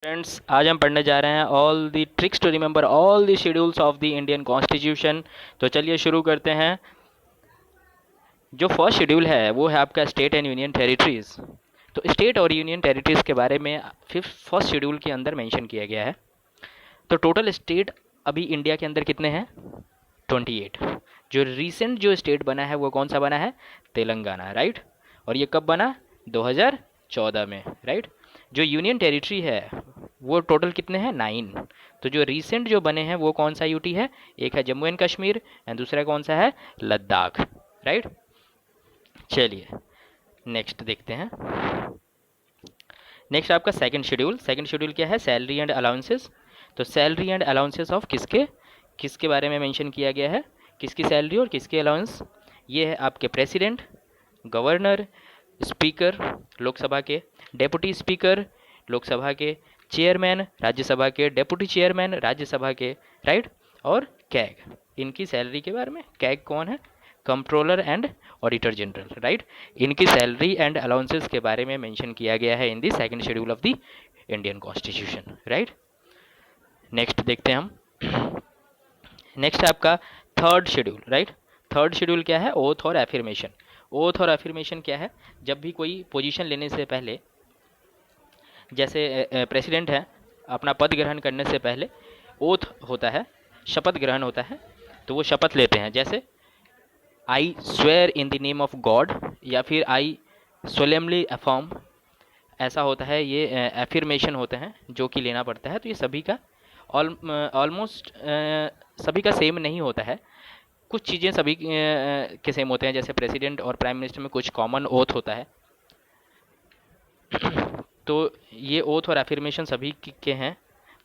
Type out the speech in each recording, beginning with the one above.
Friends, आज हम पढ़ने जा रहे हैं all the tricks to remember all the schedules of the Indian constitution. तो चलिए शुरू करते हैं। जो फर्स्ट शेड्यूल है वो है आपका स्टेट एंड यूनियन टेरिटरीज। तो स्टेट और यूनियन टेरिटरीज के बारे में फर्स्ट शेड्यूल के अंदर मेंशन किया गया है। तो टोटल स्टेट अभी इंडिया के अंदर कितने हैं? 28। जो रिसेंट जो स्टेट बना है वो कौन सा बना है? तेलंगाना, राइट। और ये कब बना? 2014 में, राइट। जो यूनियन टेरिटरी है वो टोटल कितने हैं? 9। तो जो रिसेंट जो बने हैं वो कौन सा यूटी है? एक है जम्मू एंड कश्मीर एंड दूसरा कौन सा है? लद्दाख, राइट। चलिए नेक्स्ट देखते हैं। नेक्स्ट आपका सेकंड शेड्यूल। सेकंड शेड्यूल क्या है? Salary and allowances. तो सैलरी एंड अलाउंसेस ऑफ किसके किसके बारे में मेंशन किया गया है? किसकी सैलरी और किसके अलाउंस? ये है आपके प्रेसिडेंट, गवर्नर, स्पीकर लोकसभा के, डेप्यूटी स्पीकर लोकसभा के, चेयरमैन राज्यसभा के, डेप्यूटी चेयरमैन राज्यसभा के, राइट। और कैग, इनकी सैलरी के बारे में। कैग कौन है? Controller and auditor general, right. इनकी सैलरी एंड अलाउंसेस के बारे में मेंशन किया गया है in the second schedule of the Indian constitution, right. Next देखते हैं हम। नेक्स्ट है आपका third schedule, right. Third schedule क्या है? ओथ और एफर्मेशन। ओथ और एफर्मेशन क्या है? जब भी कोई पोजीशन लेने से पहले, जैसे प्रेसिडेंट है, अपना पद ग्रहण करने से पहले ओथ होता है, शपथ ग्रहण होता है। तो वो शपथ लेते हैं, जैसे I swear in the name of God, या फिर आई सोलेमली अफर्म, ऐसा होता है। ये एफर्मेशन होते हैं जो कि लेना पड़ता है। तो ये सभी का ऑलमोस्ट सभी का सेम नहीं होता है। कुछ चीज़ें सभी के सेम होते हैं, जैसे प्रेसिडेंट और प्राइम मिनिस्टर में कुछ कॉमन ओथ होता है। तो ये ओथ और एफर्मेशन सभी के हैं।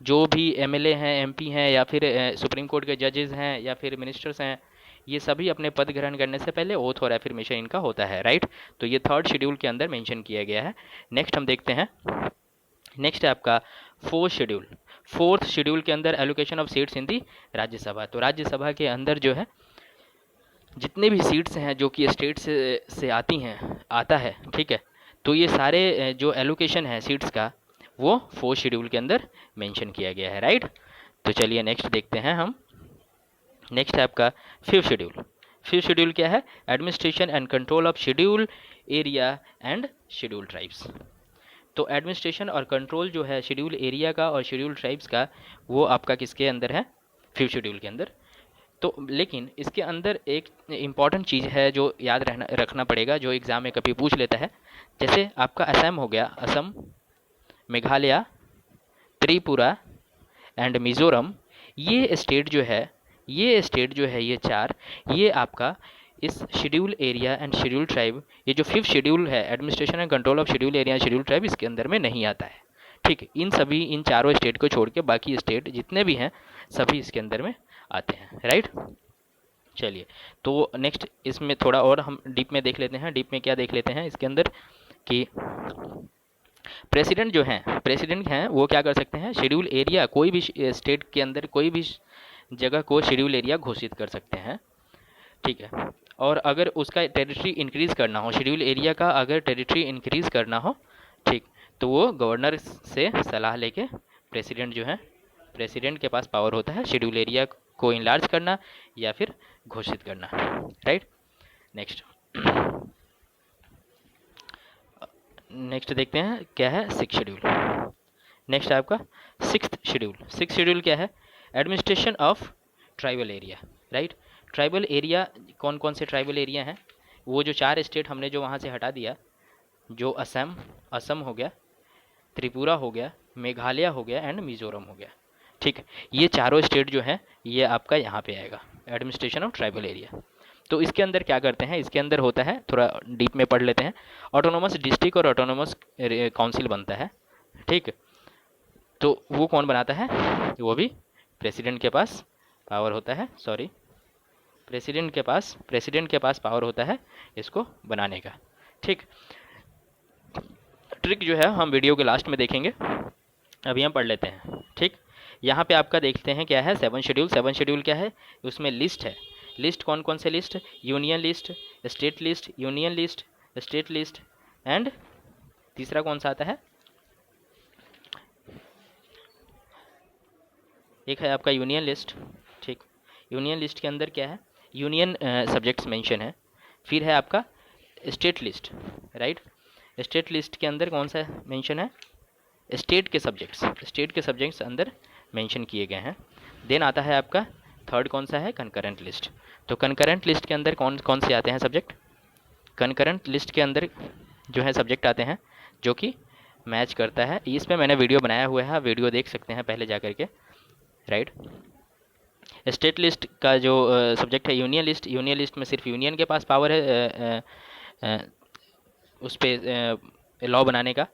जो भी एमएलए हैं, एमपी हैं, या फिर सुप्रीम कोर्ट के जजेस हैं, या फिर मिनिस्टर्स हैं, ये सभी अपने पद ग्रहण करने से पहले ओथ और एफर्मेशन इनका होता है, राइट। तो ये थर्ड शेड्यूल के अंदर मेंशन किया गया है। नेक्स्ट हम देखते हैं। नेक्स्ट है आपका फोर्थ शेड्यूल। फोर्थ शेड्यूल के अंदर एलोकेशन ऑफ सीट्स इन दी राज्यसभा। तो राज्यसभा के अंदर जो है जितने भी सीट्स हैं जो कि स्टेट से आती हैं, आता है, ठीक है। तो ये सारे जो एलोकेशन है सीट्स का, वो फोर्थ शेड्यूल के अंदर मेंशन किया गया है, राइट। तो चलिए नेक्स्ट देखते हैं हम। नेक्स्ट है आपका फिफ्थ शेड्यूल। फिफ्थ शेड्यूल क्या है? Administration and control of schedule area and schedule tribes. तो एडमिनिस्ट्रेशन और कंट्रोल जो है शेड्यूल एरिया का और शेड्यूल ट्राइब्स का, वो आपका किसके अंदर है? फिफ्थ शेड्यूल के अंदर। तो लेकिन इसके अंदर एक इम्पॉर्टेंट चीज़ है जो याद रखना पड़ेगा, जो एग्ज़ाम में कभी पूछ लेता है। जैसे आपका असम हो गया, असम, मेघालय, त्रिपुरा एंड मिज़ोरम। ये स्टेट जो है, ये चार, ये आपका इस schedule area and schedule tribe, ये जो फिफ्थ शेड्यूल है, administration and control of schedule area and schedule tribe, इसके अंदर में नहीं आता है, ठीक है। इन चारों स्टेट को छोड़ के बाकी स्टेट जितने भी हैं सभी इसके अंदर में आते हैं, राइट। चलिए, तो नेक्स्ट इसमें थोड़ा और हम डीप में देख लेते हैं। डीप में क्या देख लेते हैं इसके अंदर कि प्रेसिडेंट हैं वो क्या कर सकते हैं? शेड्यूल एरिया, कोई भी स्टेट के अंदर कोई भी जगह को शेड्यूल एरिया घोषित कर सकते हैं, ठीक है। और अगर उसका टेरिटरी इंक्रीज़ करना हो, शेड्यूल एरिया का अगर टेरिटरी इंक्रीज़ करना हो, ठीक, तो वो गवर्नर से सलाह लेके, प्रेसिडेंट के पास पावर होता है शेड्यूल एरिया को इनलार्ज करना या फिर घोषित करना, राइट। नेक्स्ट नेक्स्ट देखते हैं क्या है सिक्स शेड्यूल। नेक्स्ट है आपका सिक्स्थ शेड्यूल। सिक्स शेड्यूल क्या है? Administration of tribal area, right. Tribal area कौन कौन से ट्राइबल एरिया हैं? वो जो चार स्टेट हमने जो वहाँ से हटा दिया, जो असम हो गया, त्रिपुरा हो गया, मेघालय हो गया एंड मिज़ोरम हो गया, ठीक। ये चारों स्टेट जो हैं ये आपका यहाँ पे आएगा, एडमिनिस्ट्रेशन ऑफ ट्राइबल एरिया। तो इसके अंदर क्या करते हैं? इसके अंदर होता है, थोड़ा डीप में पढ़ लेते हैं। ऑटोनोमस डिस्ट्रिक्ट और ऑटोनोमस काउंसिल बनता है, ठीक। तो वो कौन बनाता है? वो भी प्रेसिडेंट के पास पावर होता है, सॉरी, प्रेसिडेंट के पास पावर होता है इसको बनाने का, ठीक। ट्रिक जो है हम वीडियो के लास्ट में देखेंगे, अभी हम पढ़ लेते हैं, ठीक। यहाँ पे आपका देखते हैं क्या है सेवन शेड्यूल। सेवन शेड्यूल क्या है? उसमें लिस्ट है। लिस्ट कौन कौन से list? Union list, state list, union list, state list and तीसरा कौन सा आता है? एक है आपका यूनियन लिस्ट, ठीक। यूनियन लिस्ट के अंदर क्या है, यूनियन सब्जेक्ट्स मेंशन है। फिर है आपका state list, right. State list के अंदर कौन सा मेंशन है, स्टेट के सब्जेक्ट्स अंदर मेंशन किए गए हैं। देन आता है आपका थर्ड कौन सा है, कंकरेंट लिस्ट। तो कंकरेंट लिस्ट के अंदर कौन कौन से आते हैं सब्जेक्ट, कंकरेंट लिस्ट के अंदर जो है सब्जेक्ट आते हैं जो कि मैच करता है। इस पे मैंने वीडियो बनाया हुआ है, वीडियो देख सकते हैं पहले जा करके, राइट। स्टेट लिस्ट का जो सब्जेक्ट है यूनियन लिस्ट, यूनियन लिस्ट में सिर्फ यूनियन के पास पावर है उस पर लॉ बनाने का।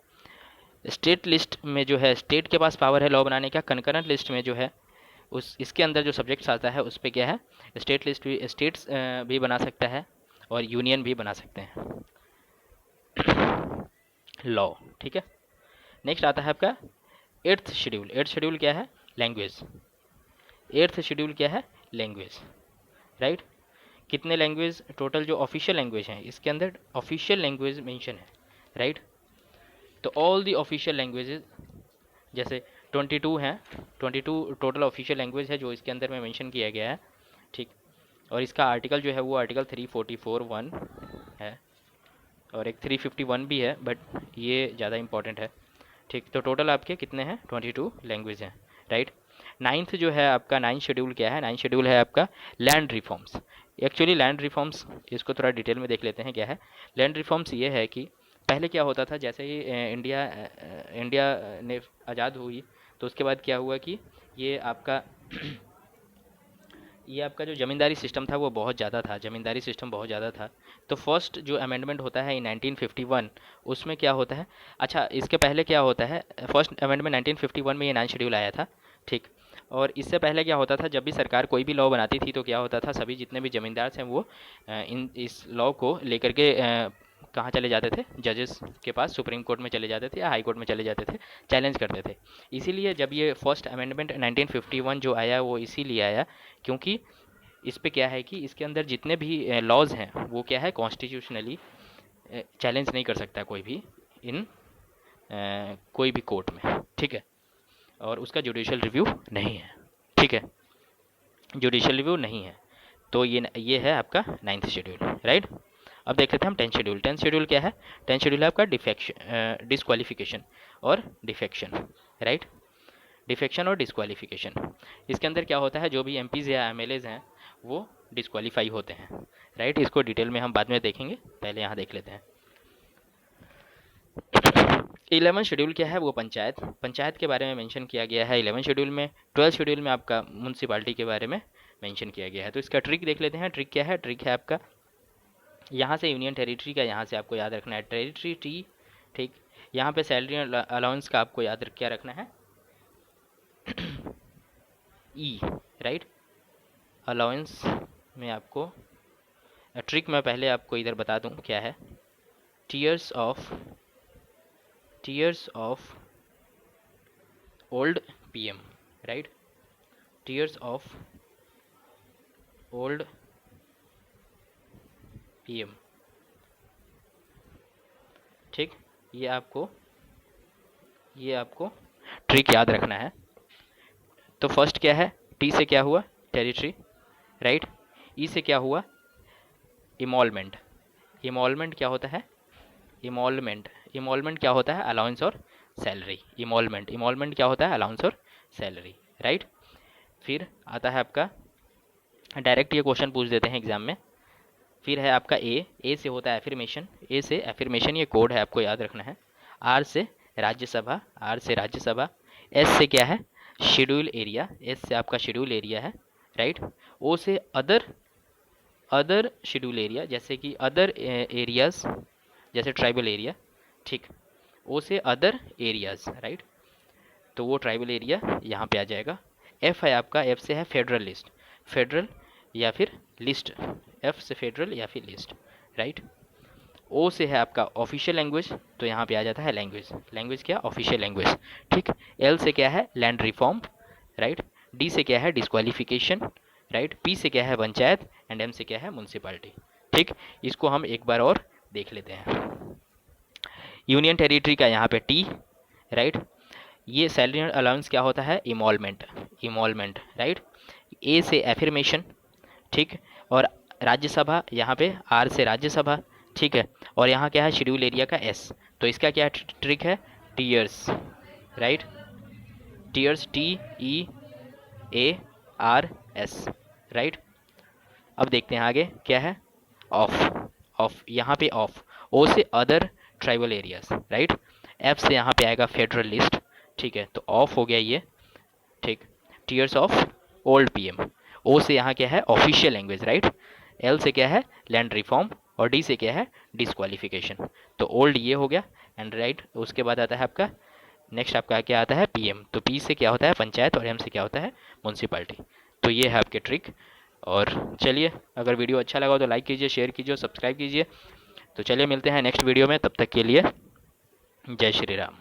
स्टेट लिस्ट में जो है स्टेट के पास पावर है लॉ बनाने का। कंकरेंट लिस्ट में जो है उस इसके अंदर जो सब्जेक्ट्स आता है उस पर क्या है, स्टेट लिस्ट भी, स्टेट्स भी बना सकता है और यूनियन भी बना सकते हैं लॉ, ठीक है। नेक्स्ट आता है आपका एट्थ शेड्यूल। एट्थ शेड्यूल क्या है, लैंग्वेज। एट्थ शेड्यूल क्या है, लैंग्वेज, राइट। कितने लैंग्वेज टोटल जो ऑफिशियल लैंग्वेज हैं, इसके अंदर ऑफिशियल लैंग्वेज मेंशन है, राइट। तो ऑल दी ऑफिशियल लैंग्वेजेज जैसे 22 हैं, 22 टोटल ऑफिशियल लैंग्वेज है जो इसके अंदर में मेंशन किया गया है, ठीक। और इसका आर्टिकल जो है वो आर्टिकल 344(1) है और एक 351 भी है, बट ये ज़्यादा इंपॉर्टेंट है, ठीक। तो टोटल आपके कितने हैं, 22 लैंग्वेज हैं, राइट। नाइन्थ जो है आपका, नाइन्थ शेड्यूल क्या है, नाइन्थ शेड्यूल है आपका land reforms. Actually land reforms, इसको थोड़ा डिटेल में देख लेते हैं क्या है। लैंड रिफॉर्म्स ये है कि पहले क्या होता था, जैसे ही इंडिया ने आज़ाद हुई तो उसके बाद क्या हुआ कि ये आपका ये आपका जो ज़मींदारी सिस्टम था वो बहुत ज़्यादा था, ज़मींदारी सिस्टम बहुत ज़्यादा था। तो फर्स्ट जो अमेंडमेंट होता है इन 1951, उसमें क्या होता है, अच्छा इसके पहले क्या होता है, फर्स्ट अमेंडमेंट 1951 में ये 9 शेड्यूल आया था, ठीक। और इससे पहले क्या होता था, जब भी सरकार कोई भी लॉ बनाती थी तो क्या होता था, सभी जितने भी ज़मींदार हैं वो इस लॉ को लेकर के कहाँ चले जाते थे, जजेस के पास, सुप्रीम कोर्ट में चले जाते थे या हाई कोर्ट में चले जाते थे, चैलेंज करते थे। इसीलिए जब ये फर्स्ट अमेंडमेंट 1951 जो आया वो इसीलिए आया क्योंकि इस पे क्या है कि इसके अंदर जितने भी लॉज हैं वो क्या है, कॉन्स्टिट्यूशनली चैलेंज नहीं कर सकता कोई भी इन कोई भी कोर्ट में, ठीक है। और उसका जुडिशियल रिव्यू नहीं है, ठीक है, जुडिशियल रिव्यू नहीं है। तो ये है आपका 9th शेड्यूल, राइट। अब देख लेते हैं हम 10th शेड्यूल। 10th शेड्यूल क्या है, 10th शेड्यूल है आपका डिस्क्वालिफिकेशन और डिफेक्शन, राइट। डिफेक्शन और डिस्क्वालिफिकेशन, इसके अंदर क्या होता है, जो भी एमपीज़ या एमएलएज हैं वो डिस्क्वालीफाई होते हैं, राइट। इसको डिटेल में हम बाद में देखेंगे, पहले यहाँ देख लेते हैं। 11 शेड्यूल क्या है, वो पंचायत, पंचायत के बारे में मेंशन किया गया है 11 शेड्यूल में। 12 शेड्यूल में आपका म्यूनसिपालिटी के बारे में मेंशन किया गया है। तो इसका ट्रिक देख लेते हैं। ट्रिक क्या है, ट्रिक है आपका यहाँ से यूनियन टेरिटरी का, यहाँ से आपको याद रखना है टेरिटरी टी, ठीक। यहाँ पे सैलरी अलाउंस का आपको याद क्या रखना है, ई, राइट। अलाउंस में आपको ट्रिक में पहले आपको इधर बता दूं क्या है, tears of old PM, right. Tears of old PM, ठीक। ये आपको ट्रिक याद रखना है। तो फर्स्ट क्या है, टी से क्या हुआ, टेरिटरी, राइट। ई से क्या हुआ, इमॉल्वमेंट। इमॉल्वमेंट क्या होता है, इमॉल्वमेंट क्या होता है, अलाउंस और सैलरी। इमॉल्वमेंट क्या होता है, अलाउंस और सैलरी, राइट। फिर आता है आपका डायरेक्ट, ये क्वेश्चन पूछ देते हैं एग्जाम में। फिर है आपका ए से होता है एफर्मेशन, ए से एफर्मेशन, ये कोड है आपको याद रखना है। आर से राज्यसभा, एस से क्या है, शेड्यूल एरिया, एस से आपका शेड्यूल एरिया है, राइट। ओ से अदर शेड्यूल एरिया, जैसे कि अदर एरियाज, जैसे ट्राइबल एरिया, ठीक। ओ से अदर एरियाज, राइट। तो वो ट्राइबल एरिया यहाँ पे आ जाएगा। एफ है आपका, एफ से है फेडरल लिस्ट, फेडरल या फिर लिस्ट, एफ से फेडरल या फिर लिस्ट, राइट। ओ से है आपका ऑफिशियल लैंग्वेज, तो यहाँ पे आ जाता है लैंग्वेज क्या, ऑफिशियल लैंग्वेज, ठीक। एल से क्या है, लैंड रिफॉर्म, राइट। डी से क्या है, डिस्क्वालिफिकेशन, राइट। पी से क्या है, पंचायत, एंड एम से क्या है, म्यूनसिपालिटी, ठीक। इसको हम एक बार और देख लेते हैं। यूनियन टेरिटरी का यहाँ पे टी, राइट। ये सैलरी अलाउंस क्या होता है, इमॉल्वमेंट, इमोलमेंट, राइट। ए से एफर्मेशन, ठीक। और राज्यसभा यहाँ पे आर से राज्यसभा, ठीक है। और यहाँ क्या है शेड्यूल एरिया का एस, तो इसका क्या ट्रिक है, tears, right. Tears, TEARS, right. अब देखते हैं आगे क्या है, ऑफ। ऑफ यहाँ पे ऑफ, ओ से other tribal areas, right. F से यहाँ पे आएगा फेडरल लिस्ट, ठीक है। तो ऑफ हो गया ये, ठीक। Tears of old PM. ओ से यहाँ क्या है ऑफिशियल लैंग्वेज, राइट। एल से क्या है लैंड रिफॉर्म, और डी से क्या है डिस्क्वालिफिकेशन। तो ओल्ड ये हो गया, एंड राइट उसके बाद आता है आपका नेक्स्ट, आपका क्या आता है पीएम। तो पी से क्या होता है पंचायत, और एम से क्या होता है म्यूनसिपाल्टी। तो ये है आपके ट्रिक। और चलिए, अगर वीडियो अच्छा लगा हो तो लाइक कीजिए, शेयर कीजिए, सब्सक्राइब कीजिए। तो चलिए मिलते हैं नेक्स्ट वीडियो में, तब तक के लिए जय श्री राम।